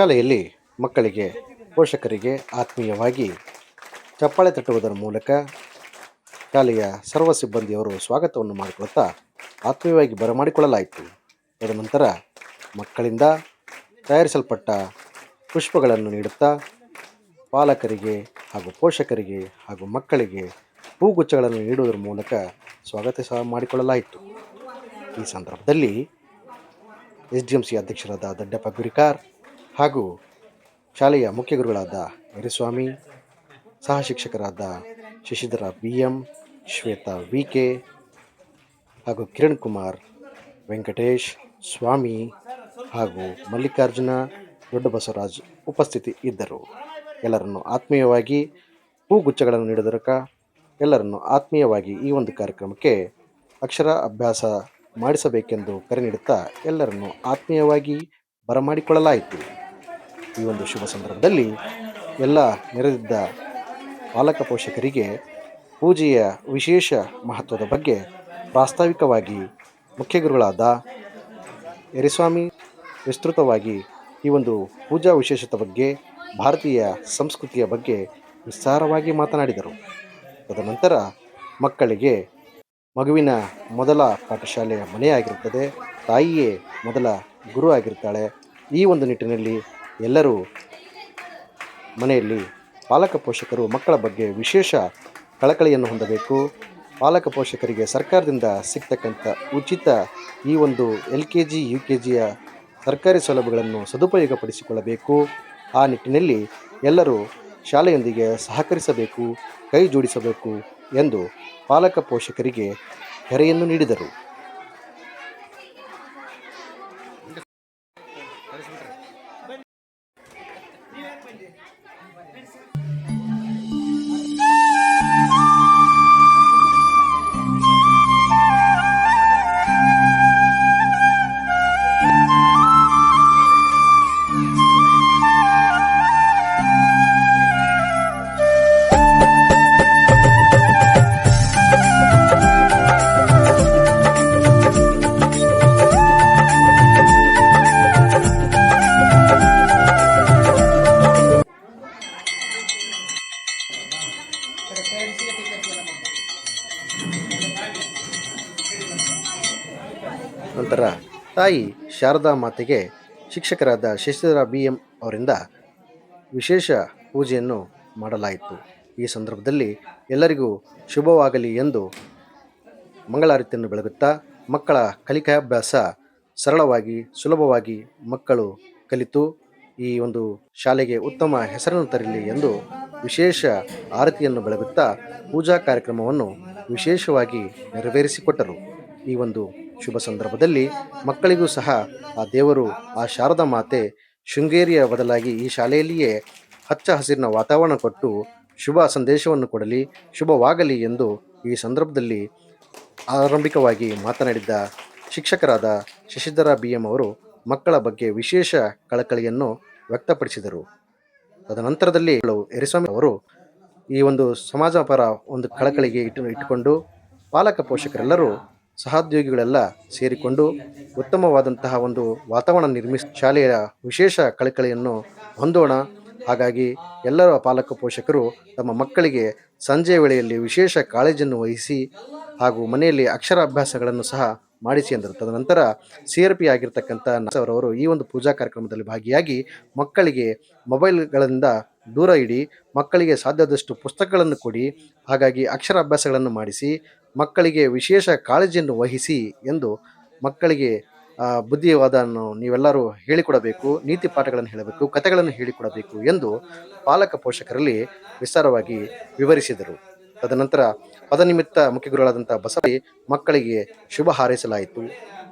ಶಾಲೆಯಲ್ಲಿ ಮಕ್ಕಳಿಗೆ ಪೋಷಕರಿಗೆ ಆತ್ಮೀಯವಾಗಿ ಚಪ್ಪಾಳೆ ತಟ್ಟುವುದರ ಮೂಲಕ ಶಾಲೆಯ ಸರ್ವ ಸಿಬ್ಬಂದಿಯವರು ಸ್ವಾಗತವನ್ನು ಮಾಡಿಕೊಳ್ಳುತ್ತಾ ಆತ್ಮೀಯವಾಗಿ ಬರಮಾಡಿಕೊಳ್ಳಲಾಯಿತು. ತದನಂತರ ಮಕ್ಕಳಿಂದ ತಯಾರಿಸಲ್ಪಟ್ಟ ಪುಷ್ಪಗಳನ್ನು ನೀಡುತ್ತಾ ಪಾಲಕರಿಗೆ ಹಾಗೂ ಪೋಷಕರಿಗೆ ಹಾಗೂ ಮಕ್ಕಳಿಗೆ ಹೂಗುಚ್ಛಗಳನ್ನು ನೀಡುವುದರ ಮೂಲಕ ಸ್ವಾಗತ ಸಹ ಮಾಡಿಕೊಳ್ಳಲಾಯಿತು. ಈ ಸಂದರ್ಭದಲ್ಲಿ SDMC ಅಧ್ಯಕ್ಷರಾದ ದಡ್ಡಪ್ಪ ಗುರಿಕಾರ್ ಹಾಗೂ ಶಾಲೆಯ ಮುಖ್ಯ ಗುರುಗಳಾದ ಯರಿಸ್ವಾಮಿ, ಸಹ ಶಿಕ್ಷಕರಾದ ಶಶಿಧರ BM, ಶ್ವೇತಾ VK ಹಾಗೂ ಕಿರಣ್ ಕುಮಾರ್, ವೆಂಕಟೇಶ್, ಸ್ವಾಮಿ ಹಾಗೂ ಮಲ್ಲಿಕಾರ್ಜುನ, ದೊಡ್ಡ ಬಸವರಾಜ್ ಉಪಸ್ಥಿತಿ ಇದ್ದರು. ಎಲ್ಲರನ್ನು ಆತ್ಮೀಯವಾಗಿ ಹೂಗುಚ್ಛಗಳನ್ನು ನೀಡುವುದಕ್ಕೆ ಎಲ್ಲರನ್ನು ಆತ್ಮೀಯವಾಗಿ ಈ ಒಂದು ಕಾರ್ಯಕ್ರಮಕ್ಕೆ ಅಕ್ಷರ ಅಭ್ಯಾಸ ಮಾಡಿಸಬೇಕೆಂದು ಕರೆ ನೀಡುತ್ತಾ ಎಲ್ಲರನ್ನು ಆತ್ಮೀಯವಾಗಿ ಬರಮಾಡಿಕೊಳ್ಳಲಾಯಿತು. ಈ ಒಂದು ಶುಭ ಸಂದರ್ಭದಲ್ಲಿ ಎಲ್ಲ ನೆರೆದಿದ್ದ ಪಾಲಕ ಪೋಷಕರಿಗೆ ಪೂಜೆಯ ವಿಶೇಷ ಮಹತ್ವದ ಬಗ್ಗೆ ಪ್ರಾಸ್ತಾವಿಕವಾಗಿ ಮುಖ್ಯ ಗುರುಗಳಾದ ಯರಿಸ್ವಾಮಿ ವಿಸ್ತೃತವಾಗಿ ಈ ಒಂದು ಪೂಜಾ ವಿಶೇಷತೆ ಬಗ್ಗೆ, ಭಾರತೀಯ ಸಂಸ್ಕೃತಿಯ ಬಗ್ಗೆ ವಿಸ್ತಾರವಾಗಿ ಮಾತನಾಡಿದರು. ತದನಂತರ ಮಕ್ಕಳಿಗೆ ಮಗುವಿನ ಮೊದಲ ಪಾಠಶಾಲೆ ಮನೆಯಾಗಿರುತ್ತದೆ, ತಾಯಿಯೇ ಮೊದಲ ಗುರು ಆಗಿರ್ತಾಳೆ. ಈ ಒಂದು ನಿಟ್ಟಿನಲ್ಲಿ ಎಲ್ಲರೂ ಮನೆಯಲ್ಲಿ ಪಾಲಕ ಪೋಷಕರು ಮಕ್ಕಳ ಬಗ್ಗೆ ವಿಶೇಷ ಕಳಕಳಿಯನ್ನು ಹೊಂದಬೇಕು. ಪಾಲಕ ಪೋಷಕರಿಗೆ ಸರ್ಕಾರದಿಂದ ಸಿಗ್ತಕ್ಕಂಥ ಉಚಿತ ಈ ಒಂದು LKG UKGಯ ಸರ್ಕಾರಿ ಸೌಲಭ್ಯಗಳನ್ನು ಸದುಪಯೋಗಪಡಿಸಿಕೊಳ್ಳಬೇಕು. ಆ ನಿಟ್ಟಿನಲ್ಲಿ ಎಲ್ಲರೂ ಶಾಲೆಯೊಂದಿಗೆ ಸಹಕರಿಸಬೇಕು, ಕೈ ಜೋಡಿಸಬೇಕು ಎಂದು ಪಾಲಕ ಪೋಷಕರಿಗೆ ಕರೆಯನ್ನು ನೀಡಿದರು. ನಂತರ ತಾಯಿ ಶಾರದಾ ಮಾತೆಗೆ ಶಿಕ್ಷಕರಾದ ಶಶಿಧರ BM ಅವರಿಂದ ವಿಶೇಷ ಪೂಜೆಯನ್ನು ಮಾಡಲಾಯಿತು. ಈ ಸಂದರ್ಭದಲ್ಲಿ ಎಲ್ಲರಿಗೂ ಶುಭವಾಗಲಿ ಎಂದು ಮಂಗಳಾರತಿಯನ್ನು ಬೆಳಗುತ್ತಾ ಮಕ್ಕಳ ಕಲಿಕಾಭ್ಯಾಸ ಸರಳವಾಗಿ ಸುಲಭವಾಗಿ ಮಕ್ಕಳು ಕಲಿತು ಈ ಒಂದು ಶಾಲೆಗೆ ಉತ್ತಮ ಹೆಸರನ್ನು ತರಲಿ ಎಂದು ವಿಶೇಷ ಆರತಿಯನ್ನು ಬೆಳಗುತ್ತಾ ಪೂಜಾ ಕಾರ್ಯಕ್ರಮವನ್ನು ವಿಶೇಷವಾಗಿ ನೆರವೇರಿಸಿಕೊಟ್ಟರು. ಈ ಒಂದು ಶುಭ ಸಂದರ್ಭದಲ್ಲಿ ಮಕ್ಕಳಿಗೂ ಸಹ ಆ ದೇವರು, ಆ ಶಾರದಾ ಮಾತೆ ಶೃಂಗೇರಿಯ ಬದಲಾಗಿ ಈ ಶಾಲೆಯಲ್ಲಿಯೇ ಹಚ್ಚ ಹಸಿರಿನ ವಾತಾವರಣ ಕೊಟ್ಟು ಶುಭ ಸಂದೇಶವನ್ನು ಕೊಡಲಿ, ಶುಭವಾಗಲಿ ಎಂದು ಈ ಸಂದರ್ಭದಲ್ಲಿ ಆರಂಭಿಕವಾಗಿ ಮಾತನಾಡಿದ್ದ ಶಿಕ್ಷಕರಾದ ಶಶಿಧರ BM ಅವರು ಮಕ್ಕಳ ಬಗ್ಗೆ ವಿಶೇಷ ಕಳಕಳಿಯನ್ನು ವ್ಯಕ್ತಪಡಿಸಿದರು. ತದನಂತರದಲ್ಲಿ ಯರಿಸ್ವಾಮಿ ಅವರು ಈ ಒಂದು ಸಮಾಜಪರ ಒಂದು ಕಳಕಳಿಗೆ ಇಟ್ಟುಕೊಂಡು ಪಾಲಕ ಪೋಷಕರೆಲ್ಲರೂ ಸಹೋದ್ಯೋಗಿಗಳೆಲ್ಲ ಸೇರಿಕೊಂಡು ಉತ್ತಮವಾದಂತಹ ಒಂದು ವಾತಾವರಣ ನಿರ್ಮಿಸಿ ಶಾಲೆಯ ವಿಶೇಷ ಕಳಕಳಿಯನ್ನು ಹೊಂದೋಣ. ಹಾಗಾಗಿ ಎಲ್ಲರ ಪಾಲಕ ಪೋಷಕರು ತಮ್ಮ ಮಕ್ಕಳಿಗೆ ಸಂಜೆಯ ವೇಳೆಯಲ್ಲಿ ವಿಶೇಷ ಕಾಳಜಿಯನ್ನು ವಹಿಸಿ ಹಾಗೂ ಮನೆಯಲ್ಲಿ ಅಕ್ಷರಾಭ್ಯಾಸಗಳನ್ನು ಸಹ ಮಾಡಿಸಿ ಎಂದರು. ತದನಂತರ CRP ಆಗಿರ್ತಕ್ಕಂಥ ಅವರವರು ಈ ಒಂದು ಪೂಜಾ ಕಾರ್ಯಕ್ರಮದಲ್ಲಿ ಭಾಗಿಯಾಗಿ ಮಕ್ಕಳಿಗೆ ಮೊಬೈಲ್ಗಳಿಂದ ದೂರ ಇಡಿ, ಮಕ್ಕಳಿಗೆ ಸಾಧ್ಯವಾದಷ್ಟು ಪುಸ್ತಕಗಳನ್ನು ಕೊಡಿ, ಹಾಗಾಗಿ ಅಕ್ಷರಾಭ್ಯಾಸಗಳನ್ನು ಮಾಡಿಸಿ ಮಕ್ಕಳಿಗೆ ವಿಶೇಷ ಕಾಳಜಿಯನ್ನು ವಹಿಸಿ ಎಂದು ಮಕ್ಕಳಿಗೆ ಬುದ್ಧಿವಾದವನ್ನು ನೀವೆಲ್ಲರೂ ಹೇಳಿಕೊಡಬೇಕು, ನೀತಿ ಪಾಠಗಳನ್ನು ಹೇಳಬೇಕು, ಕಥೆಗಳನ್ನು ಹೇಳಿಕೊಡಬೇಕು ಎಂದು ಪಾಲಕ ಪೋಷಕರಲ್ಲಿ ವಿಸ್ತಾರವಾಗಿ ವಿವರಿಸಿದರು. ತದನಂತರ ಪದನಿಮಿತ್ತ ಮುಖ್ಯ ಗುರುಗಳಾದಂಥ ಬಸವರಾಜ್ ಮಕ್ಕಳಿಗೆ ಶುಭ ಹಾರೈಸಲಾಯಿತು.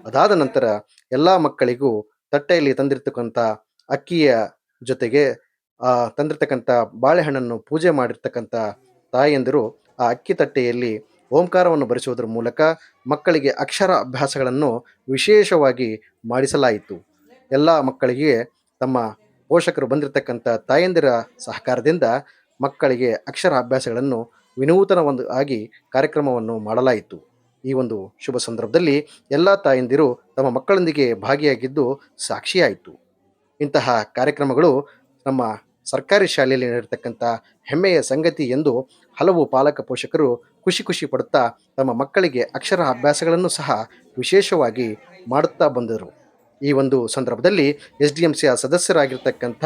ಅದಾದ ನಂತರ ಎಲ್ಲ ಮಕ್ಕಳಿಗೂ ತಟ್ಟೆಯಲ್ಲಿ ತಂದಿರತಕ್ಕಂಥ ಅಕ್ಕಿಯ ಜೊತೆಗೆ ತಂದಿರತಕ್ಕಂಥ ಬಾಳೆಹಣ್ಣನ್ನು ಪೂಜೆ ಮಾಡಿರ್ತಕ್ಕಂಥ ತಾಯಿಯಂದಿರು ಆ ಅಕ್ಕಿ ತಟ್ಟೆಯಲ್ಲಿ ಓಂಕಾರವನ್ನು ಬರೆಸುವುದರ ಮೂಲಕ ಮಕ್ಕಳಿಗೆ ಅಕ್ಷರ ಅಭ್ಯಾಸಗಳನ್ನು ವಿಶೇಷವಾಗಿ ಮಾಡಿಸಲಾಯಿತು. ಎಲ್ಲ ಮಕ್ಕಳಿಗೆ ತಮ್ಮ ಪೋಷಕರು ಬಂದಿರತಕ್ಕಂಥ ತಾಯಂದಿರ ಸಹಕಾರದಿಂದ ಮಕ್ಕಳಿಗೆ ಅಕ್ಷರ ಅಭ್ಯಾಸಗಳನ್ನು ವಿನೂತನ ಒಂದು ಆಗಿ ಕಾರ್ಯಕ್ರಮವನ್ನು ಮಾಡಲಾಯಿತು. ಈ ಒಂದು ಶುಭ ಸಂದರ್ಭದಲ್ಲಿ ಎಲ್ಲ ತಾಯಂದಿರು ತಮ್ಮ ಮಕ್ಕಳೊಂದಿಗೆ ಭಾಗಿಯಾಗಿದ್ದು ಸಾಕ್ಷಿಯಾಯಿತು. ಇಂತಹ ಕಾರ್ಯಕ್ರಮಗಳು ನಮ್ಮ ಸರ್ಕಾರಿ ಶಾಲೆಯಲ್ಲಿ ನಡೆಯತಕ್ಕಂಥ ಹೆಮ್ಮೆಯ ಸಂಗತಿ ಎಂದು ಹಲವು ಪಾಲಕ ಪೋಷಕರು ಖುಷಿ ಪಡುತ್ತಾ ತಮ್ಮ ಮಕ್ಕಳಿಗೆ ಅಕ್ಷರ ಅಭ್ಯಾಸಗಳನ್ನು ಸಹ ವಿಶೇಷವಾಗಿ ಮಾಡುತ್ತಾ ಬಂದರು. ಈ ಒಂದು ಸಂದರ್ಭದಲ್ಲಿ SDMCಯ ಸದಸ್ಯರಾಗಿರ್ತಕ್ಕಂಥ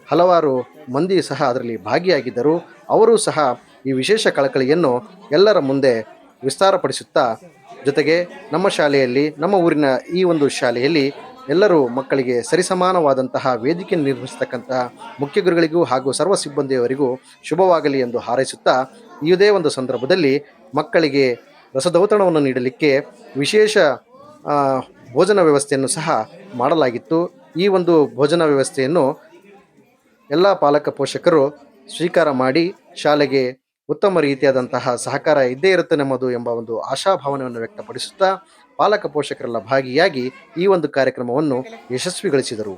ಹಲವಾರು ಮಂದಿ ಸಹ ಅದರಲ್ಲಿ ಭಾಗಿಯಾಗಿದ್ದರು. ಅವರೂ ಸಹ ಈ ವಿಶೇಷ ಕಳಕಳಿಯನ್ನು ಎಲ್ಲರ ಮುಂದೆ ವಿಸ್ತಾರಪಡಿಸುತ್ತಾ, ಜೊತೆಗೆ ನಮ್ಮ ಶಾಲೆಯಲ್ಲಿ, ನಮ್ಮ ಊರಿನ ಈ ಒಂದು ಶಾಲೆಯಲ್ಲಿ ಎಲ್ಲರೂ ಮಕ್ಕಳಿಗೆ ಸರಿಸಮಾನವಾದಂತಹ ವೇದಿಕೆ ನಿರ್ಮಿಸತಕ್ಕಂತಹ ಮುಖ್ಯ ಗುರುಗಳಿಗೂ ಹಾಗೂ ಸರ್ವ ಸಿಬ್ಬಂದಿಯವರಿಗೂ ಶುಭವಾಗಲಿ ಎಂದು ಹಾರೈಸುತ್ತಾ, ಇದೇ ಒಂದು ಸಂದರ್ಭದಲ್ಲಿ ಮಕ್ಕಳಿಗೆ ರಸದೌತಣವನ್ನು ನೀಡಲಿಕ್ಕೆ ವಿಶೇಷ ಆ, ಭೋಜನ ವ್ಯವಸ್ಥೆಯನ್ನು ಸಹ ಮಾಡಲಾಗಿತ್ತು. ಈ ಒಂದು ಭೋಜನ ವ್ಯವಸ್ಥೆಯನ್ನು ಎಲ್ಲ ಪಾಲಕ ಪೋಷಕರು ಸ್ವೀಕಾರ ಮಾಡಿ ಶಾಲೆಗೆ ಉತ್ತಮ ರೀತಿಯಾದಂತಹ ಸಹಕಾರ ಇದ್ದೇ ಇರುತ್ತೆ ನಮ್ಮದು ಎಂಬ ಒಂದು ಆಶಾಭಾವನೆಯನ್ನು ವ್ಯಕ್ತಪಡಿಸುತ್ತಾ ಪಾಲಕ ಪೋಷಕರೆಲ್ಲ ಭಾಗಿಯಾಗಿ ಈ ಒಂದು ಕಾರ್ಯಕ್ರಮವನ್ನು ಯಶಸ್ವಿಗೊಳಿಸಿದರು.